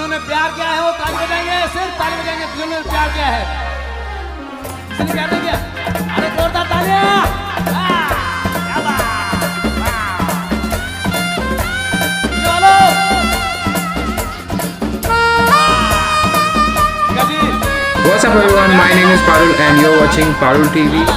जिन्होंने प्यार किया है वो ताली बजाएंगे, सिर्फ ताली बजाएंगे जिन्होंने प्यार किया है। किसने प्यार नहीं किया? अरे जोरदार तालियां! क्या बात! चलो! What's up everyone, my name is Parul and you're watching Parul TV.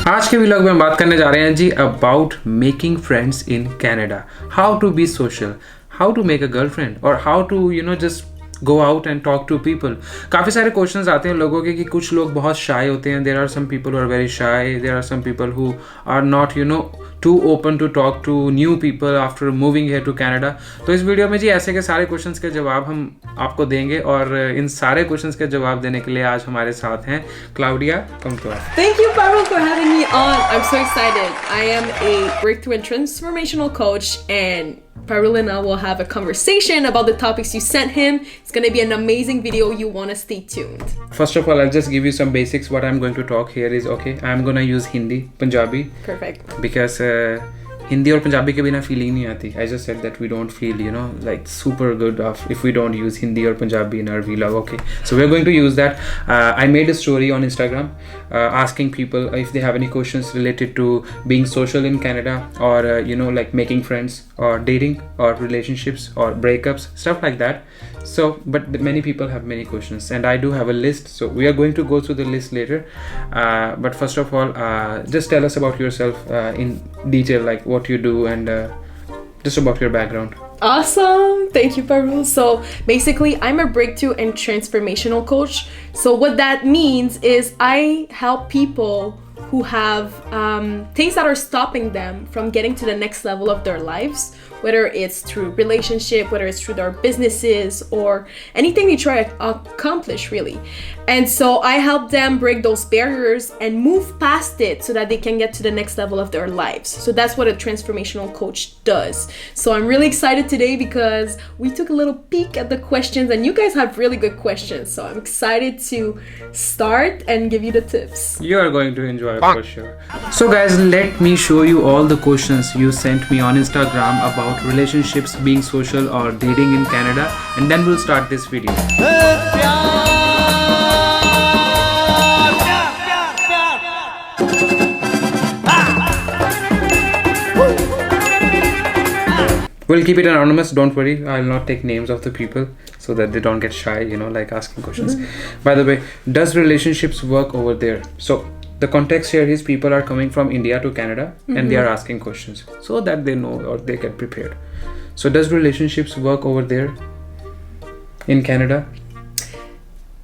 आज के व्लॉग में हम बात करने जा रहे हैं जी about making friends in Canada, how to be social, how to make a girlfriend और how to just go out and talk to people. काफ़ी सारे क्वेश्चंस आते हैं लोगों के कि कुछ लोग बहुत शाय होते हैं. There are some people who are very shy, there are some people who are not too open to talk to new people after moving here to Canada. तो इस वीडियो में जी ऐसे के सारे क्वेश्चंस के जवाब हम आपको देंगे और इन सारे क्वेश्चंस के जवाब देने के लिए आज हमारे साथ हैं Claudia कमतोआ. Thank you, Parul, for having me on. I'm so excited. I am a breakthrough and transformational coach, and Parul and I will have a conversation about the topics you sent him. It's going to be an amazing video. You want to stay tuned. First of all, I'll just give you some basics. What I'm going to talk here is, I'm going to use Hindi, Punjabi. Perfect. Because Hindi और पंजाबी के बिना feeling नहीं आती. I just said that we don't feel, like super good if we don't use Hindi or Punjabi in our vlog. Okay, so we're going to use that. I made a story on Instagram asking people if they have any questions related to being social in Canada or like making friends or dating or relationships or breakups, stuff like that. So, but many people have many questions and I do have a list. So we are going to go through the list later. But first of all, just tell us about yourself in detail, like what you do and just about your background. Awesome. Thank you, Parul. So basically, I'm a breakthrough and transformational coach. So what that means is I help people who have things that are stopping them from getting to the next level of their lives, whether it's through relationship, whether it's through their businesses or anything they try to accomplish, really. And so I help them break those barriers and move past it so that they can get to the next level of their lives. So that's what a transformational coach does. So I'm really excited today because we took a little peek at the questions and you guys have really good questions. So I'm excited to start and give you the tips. You are going to enjoy for sure. So guys, let me show you all the questions you sent me on Instagram about relationships, being social or dating in Canada, and then we'll start this video. We'll keep it anonymous, don't worry. I'll not take names of the people so that they don't get shy, like asking questions. By the way, does relationships work over there? So the context here is people are coming from India to Canada and they are asking questions so that they know or they get prepared. So does relationships work over there in Canada?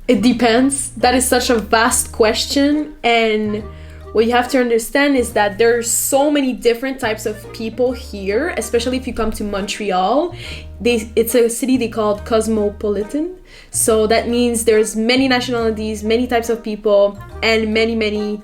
It depends. That is such a vast question, and what you have to understand is that there are so many different types of people here, especially if you come to Montreal. It's a city they call cosmopolitan. So that means there's many nationalities, many types of people, and many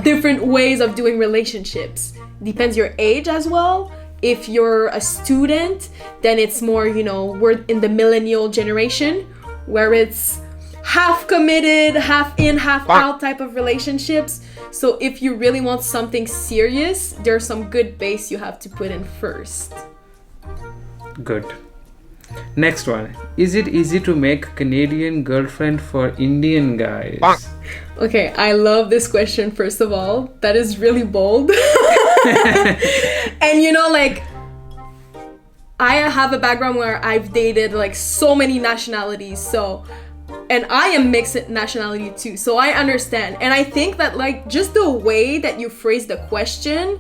different ways of doing relationships. Depends your age as well. If you're a student, then it's more, we're in the millennial generation where it's half committed, half in, half out type of relationships. So if you really want something serious, there's some good base you have to put in first. Good. Next one. Is it easy to make Canadian girlfriend for Indian guys? Okay, I love this question, first of all. That is really bold. And I have a background where I've dated like so many nationalities. And I am mixed nationality too, so I understand. And I think that just the way that you phrase the question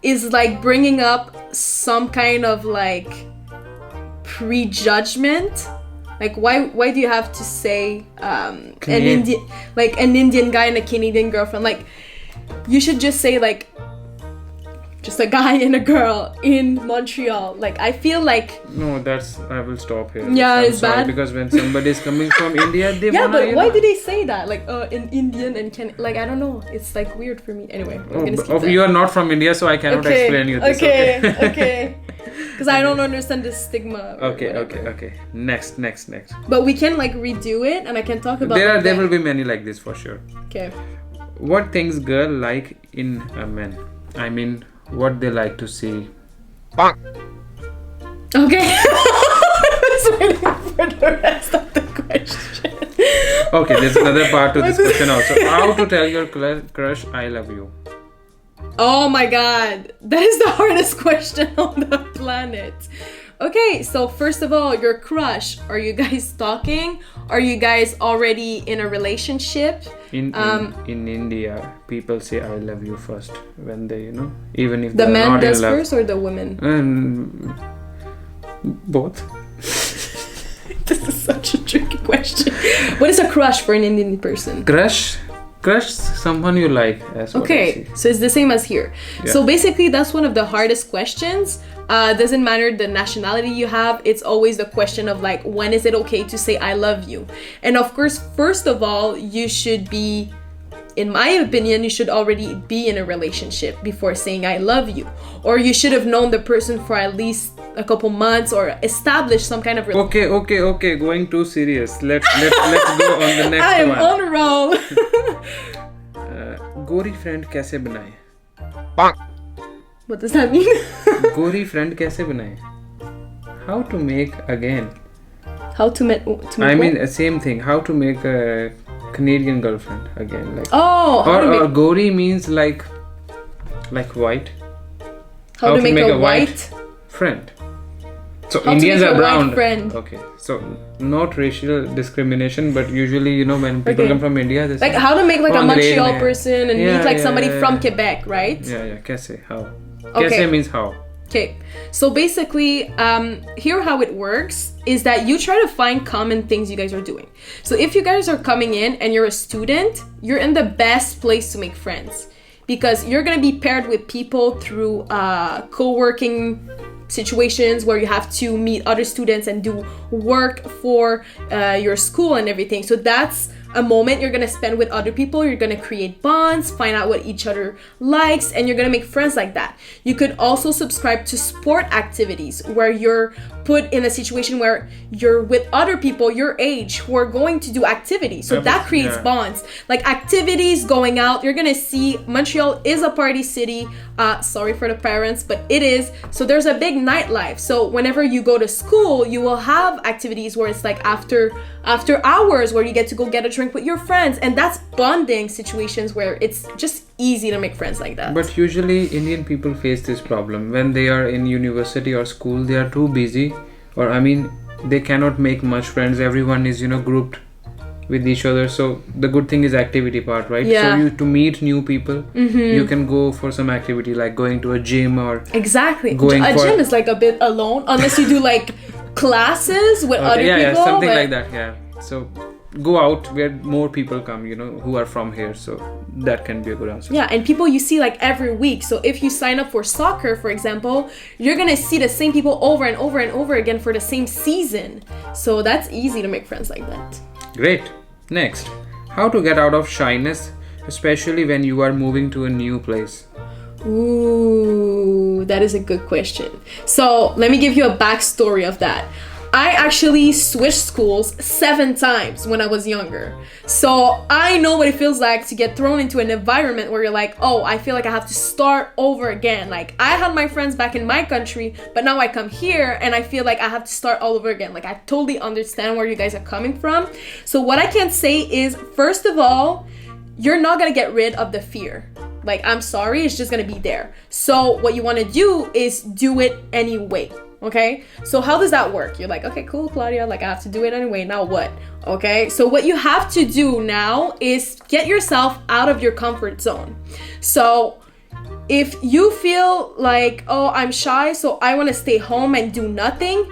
is bringing up some kind of prejudgment. Why do you have to say an Indian guy and a Canadian girlfriend? You should just say just a guy and a girl in Montreal. I feel No, I will stop here. Yeah, I'm it's sorry, bad. Because when somebody is coming from India, they yeah, wanna, but why do they say that? An Indian and I don't know. It's weird for me. Anyway, I'm gonna skip that. You are not from India, so I cannot explain you this. Okay. Because I don't understand this stigma. Okay. Next. But we can redo it, and I can talk about. There will be many like this for sure. Okay. What things girl like in a man? I mean, what they like to see Okay. I was waiting for the rest of the question. Okay, there's another part to this question also. How to tell your crush I love you? Oh my god, that is the hardest question on the planet. Okay, so first of all, your crush, are you guys talking? Are you guys already in a relationship? In India, people say I love you first when they, even if The they're man not does in love. first or the woman? Both. This is such a tricky question. What is a crush for an Indian person? Crush, someone you like. That's what I Okay, see. so it's the same as here. Yeah. So basically, that's one of the hardest questions. Doesn't matter the nationality you have, it's always the question of like, when is it okay to say I love you? And of course, first of all, you should be, in my opinion, you should already be in a relationship before saying I love you. Or you should have known the person for at least a couple months or establish some kind of relationship. Okay. Going too serious. Let's go on the next I'm one. on a roll. गोरी friend कैसे बनाए? What does that mean? गोरी friend कैसे बनाए? How to make again? How to make I mean, same thing. How to make a Canadian girlfriend again? Like, oh, how to or make, gori means like white. how to make a white friend. So How to Indians make are a white brown. friend. Okay, so not racial discrimination, but usually when people Okay. come from India, they say, like how to make like a "Angrez Montreal hai." person and Yeah, meet like yeah, somebody yeah, from yeah. Quebec, right? Yeah, kaise, how? Okay. Kaise means how. Okay, so basically, here how it works is that you try to find common things you guys are doing. So if you guys are coming in and you're a student, you're in the best place to make friends because you're gonna be paired with people through co-working situations where you have to meet other students and do work for your school and everything. So that's a moment you're gonna spend with other people. You're gonna create bonds, find out what each other likes, and you're gonna make friends like that. You could also subscribe to sport activities where you're put in a situation where you're with other people your age who are going to do activities. So that creates bonds. Like activities, going out, you're gonna see Montreal is a party city. Sorry for the parents, but it is. So there's a big nightlife. So whenever you go to school, you will have activities where it's like after hours where you get to go get a drink with your friends, and that's bonding situations where it's just easy to make friends like that. But usually Indian people face this problem when they are in university or school. They are too busy, or they cannot make much friends. Everyone is grouped with each other. So the good thing is activity part, right? Yeah. So to meet new people, you can go for some activity like going to a gym or Exactly. Going a for- gym is like a bit alone unless you do like classes with other people. something but- like that. Yeah. So go out where more people come, who are from here. So that can be a good answer. Yeah, and people you see like every week. So if you sign up for soccer, for example, you're gonna see the same people over and over and over again for the same season. So that's easy to make friends like that. Great. Next, how to get out of shyness, especially when you are moving to a new place. Ooh, that is a good question. So let me give you a backstory of that. I actually switched schools 7 times when I was younger. So I know what it feels like to get thrown into an environment where you're like, oh, I feel like I have to start over again. Like I had my friends back in my country, but now I come here and I feel like I have to start all over again. Like I totally understand where you guys are coming from. So what I can say is, first of all, you're not gonna get rid of the fear. Like, I'm sorry, it's just gonna be there. So what you wanna do is do it anyway. Okay, so how does that work? You're like, okay, cool, Claudia, like I have to do it anyway, now what? Okay, so what you have to do now is get yourself out of your comfort zone. So if you feel like, oh, I'm shy, so I want to stay home and do nothing,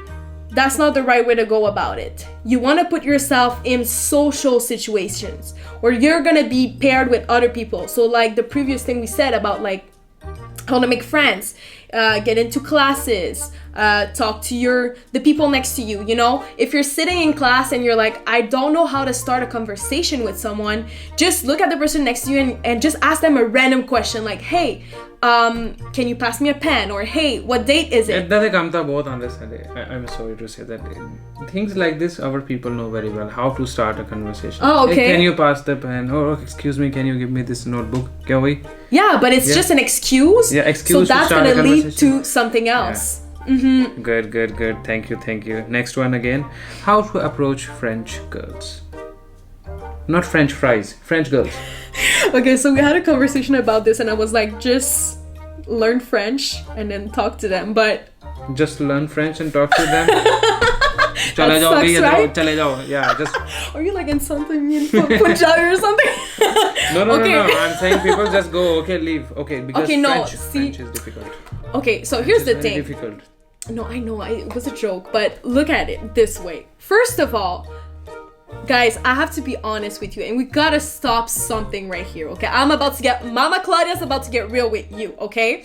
that's not the right way to go about it. You want to put yourself in social situations where you're gonna be paired with other people. So like the previous thing we said about like how to make friends, get into classes, talk to the people next to you, you know? If you're sitting in class and you're like, I don't know how to start a conversation with someone, just look at the person next to you and just ask them a random question like, hey, can you pass me a pen? Or hey, what date is it? I'm sorry to say that things like this our people know very well how to start a conversation. Oh, okay. Hey, can you pass the pen? Oh, excuse me, can you give me this notebook? Can we? Yeah, but it's just an excuse. Yeah, excuse. So that's to gonna lead to something else. Yeah. Good. Thank you. Next one again. How to approach French girls? Not French fries, French girls. Okay, so we had a conversation about this and I was like, just learn French and then talk to them, but... Just learn French and talk to them? That sucks, right? Yeah, just... Are you like insulting me in Punjabi or something? No. I'm saying people just go, okay, leave. Okay, because French is difficult. Okay, so here's the thing. Difficult. No, I know, it was a joke, but look at it this way. First of all, guys, I have to be honest with you, and we gotta stop something right here, okay? Mama Claudia's about to get real with you, okay?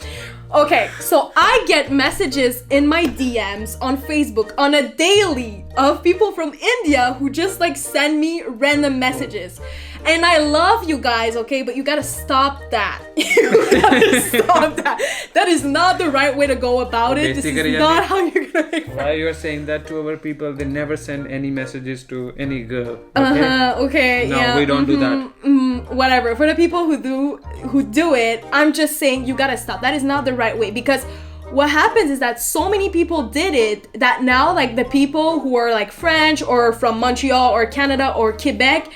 Okay, so I get messages in my DMs on Facebook on a daily of people from India who just like send me random messages. And I love you guys, okay? But you gotta stop that. You gotta stop that. That is not the right way to go about it. This is not how you're gonna make friends. Why you're saying that to our people? They never send any messages to any girl. Okay? Okay. No, yeah, we don't do that. Whatever. For the people who do it, I'm just saying you gotta stop. That is not the right way, because what happens is that so many people did it that now like the people who are like French or from Montreal or Canada or Quebec,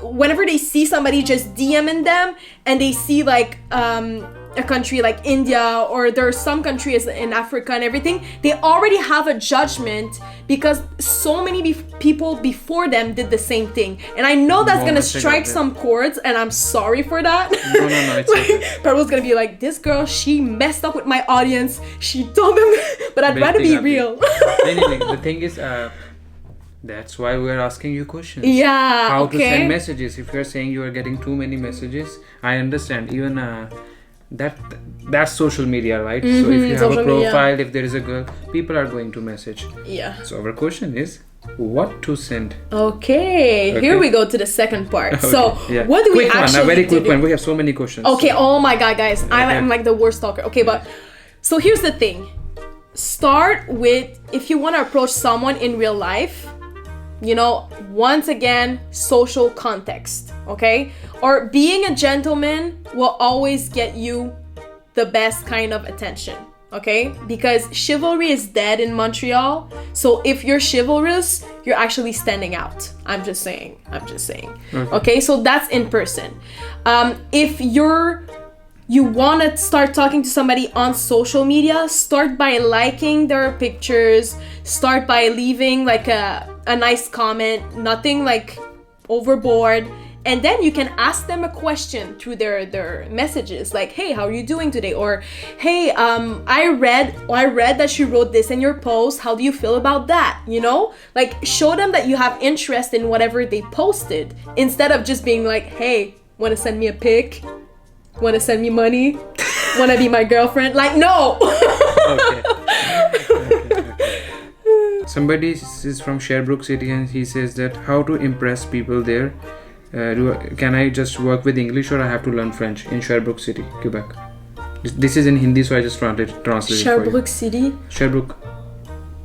whenever they see somebody just DMing them and they see like a country like India, or there are some countries in Africa and everything, they already have a judgment because so many people before them did the same thing. And I know that's gonna strike some chords, and I'm sorry for that. No, it's okay. Parul's gonna be like, this girl, she messed up with my audience. She told them, but I'd rather be real. Anyway, the thing is, that's why we're asking you questions. Yeah. How to send messages. If you're saying you are getting too many messages, I understand. Even that's social media, right? So if you have a profile, if there is a girl, people are going to message. Yeah. So our question is, what to send? Okay. Here we go to the second part. Okay. So what do we actually do? A very quick one. We have so many questions. Okay. So. Oh my God, guys. I'm like the worst talker. Okay, but so here's the thing. Start with, if you want to approach someone in real life, you know, once again, social context, okay? Or being a gentleman will always get you the best kind of attention, okay? Because chivalry is dead in Montreal. So if you're chivalrous, you're actually standing out. I'm just saying. Okay, so that's in person. If you want to start talking to somebody on social media, start by liking their pictures, start by leaving like a nice comment, nothing like overboard, and then you can ask them a question through their messages, like, hey, how are you doing today? Or, hey, I read that you wrote this in your post, how do you feel about that? You know, like, show them that you have interest in whatever they posted, instead of just being like, hey, want to send me a pic? Want to send me money? Want to be my girlfriend? Like, no. Okay. Somebody is from Sherbrooke City and he says that how to impress people there. Can I just work with English, or I have to learn French in Sherbrooke City, Quebec? This is in Hindi, so I just translate Sherbrooke City? Sherbrooke.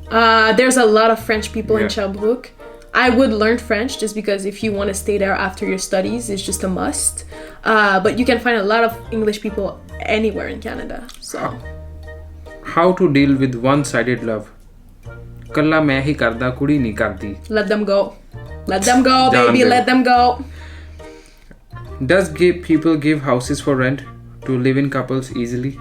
There's a lot of French people in Sherbrooke. I would learn French just because if you want to stay there after your studies, it's just a must. But you can find a lot of English people anywhere in Canada. So, how to deal with one-sided love? Kalla main hi karda, kudi nahi kardi. Let them go. Let them go, baby. Let them go. Does people give houses for rent to live in couples easily?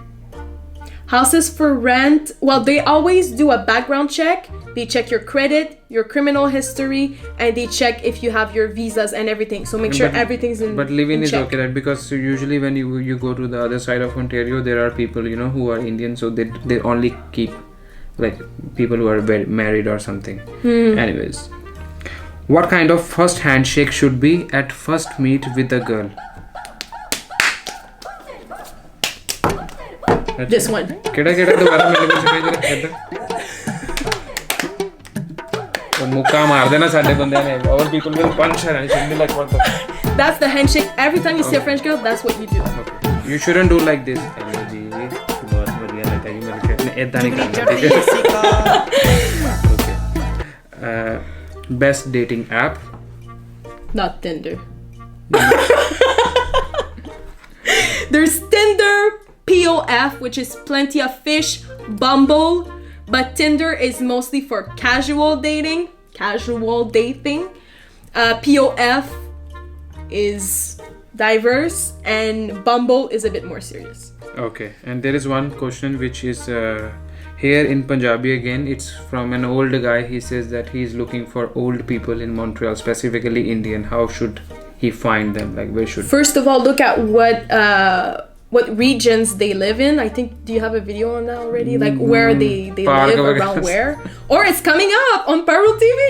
Houses for rent, well, they always do a background check. They check your credit, your criminal history, and they check if you have your visas and everything. So make sure everything's in check. But living is okay, right? Because usually when you go to the other side of Ontario, there are people, you know, who are Indian, so they only keep like people who are married or something. Anyways, what kind of first handshake should be at first meet with a girl? This one. ਕਿਹੜਾ ਦੁਬਾਰਾ ਮੇਰੇ ਵਿੱਚ ਸਿਖਾਈ ਜਰਾ ਇੱਧਰ ਉਹ ਮੁੱਕਾ ਮਾਰ ਦੇਣਾ ਸਾਡੇ ਬੰਦਿਆਂ ਨੇ all people will punch her and she'll be like what the That's the handshake. Every time you see a French girl, that's what you do. okay. You shouldn't do like this hello ji बहुत बढ़िया लगा जी मेरे को इतना नहीं करना ठीक है best dating app Not Tinder. There's Tinder, POF, which is plenty of fish, Bumble, but Tinder is mostly for casual dating. POF is diverse, and Bumble is a bit more serious. okay and there is one question which is here in Punjabi again. It's from an old guy. He says that he is looking for old people in Montreal, specifically Indian. How should he find them? Like where should First of all, look at what regions they live in. I think, do you have a video on that already? Like where they live, around where? Or it's coming up on Parul TV.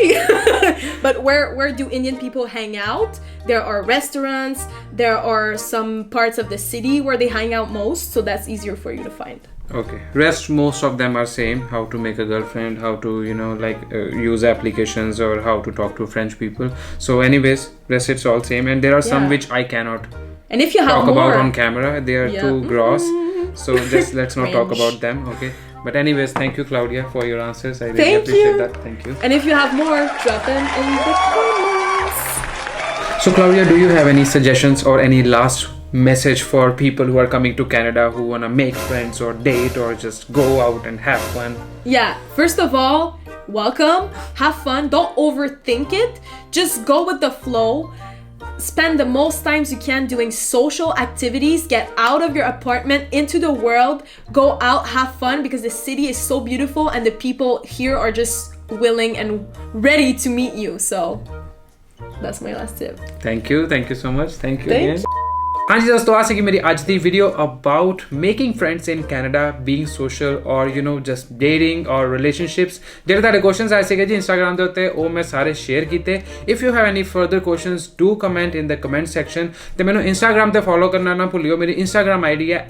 But where do Indian people hang out? There are restaurants. There are some parts of the city where they hang out most, so that's easier for you to find. okay rest most of them are same. How to make a girlfriend, how to use applications, or how to talk to French people. So anyways, rest it's all same, and there are some which I cannot And if you have talk more about on camera. They are too gross, so just let's not talk Cringe. about them. Okay, but anyways, thank you Claudia for your answers. I really Thank appreciate you. that. Thank you. And if you have more, drop them in the comments. So Claudia, do you have any suggestions or any last message for people who are coming to Canada who want to make friends or date or just go out and have fun? Yeah, first of all, welcome, have fun, don't overthink it, just go with the flow. Spend the most times you can doing social activities. Get out of your apartment, into the world, go out, have fun, because the city is so beautiful and the people here are just willing and ready to meet you. So that's my last tip. Thank you so much. Thank you Thank again. हाँ जी दोस्तों, आज की मेरी आज दी video about making friends in Canada, being social और just dating और relationships. ਜਿਹੜੇ ਤੁਹਾਡੇ ਕੁਐਸਚਨਸ ਆਏ ਸੀਗੇ ਜੀ ਇੰਸਟਾਗ੍ਰਾਮ ਦੇ ਉੱਤੇ, ਉਹ ਮੈਂ ਸਾਰੇ ਸ਼ੇਅਰ ਕੀਤੇ। If you have any further questions do comment in the comment section, ਤੇ ਮੈਨੂੰ ਇੰਸਟਾਗ੍ਰਾਮ ਤੇ ਫੋਲੋ ਕਰਨਾ ਨਾ ਭੁੱਲਿਓ। ਮੇਰੀ ਇੰਸਟਾਗ੍ਰਾਮ ਆਈਡੀ ਹੈ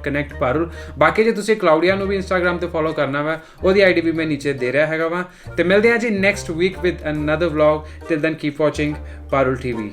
@connectparul। ਬਾਕੀ ਜੇ ਤੁਸੀਂ ਕਲਾਉਡੀਆ ਨੂੰ ਵੀ ਇੰਸਟਾਗ੍ਰਾਮ ਤੇ ਫੋਲੋ ਕਰਨਾ ਵਾ, ਉਹਦੀ ਆਈਡੀ ਵੀ ਮੈਂ ਨੀਚੇ ਦੇ ਰਿਹਾ ਹੈਗਾ ਵਾ। ਤੇ ਮਿਲਦੇ ਹਾਂ ਜੀ next week with another vlog. Till then keep watching Parul TV।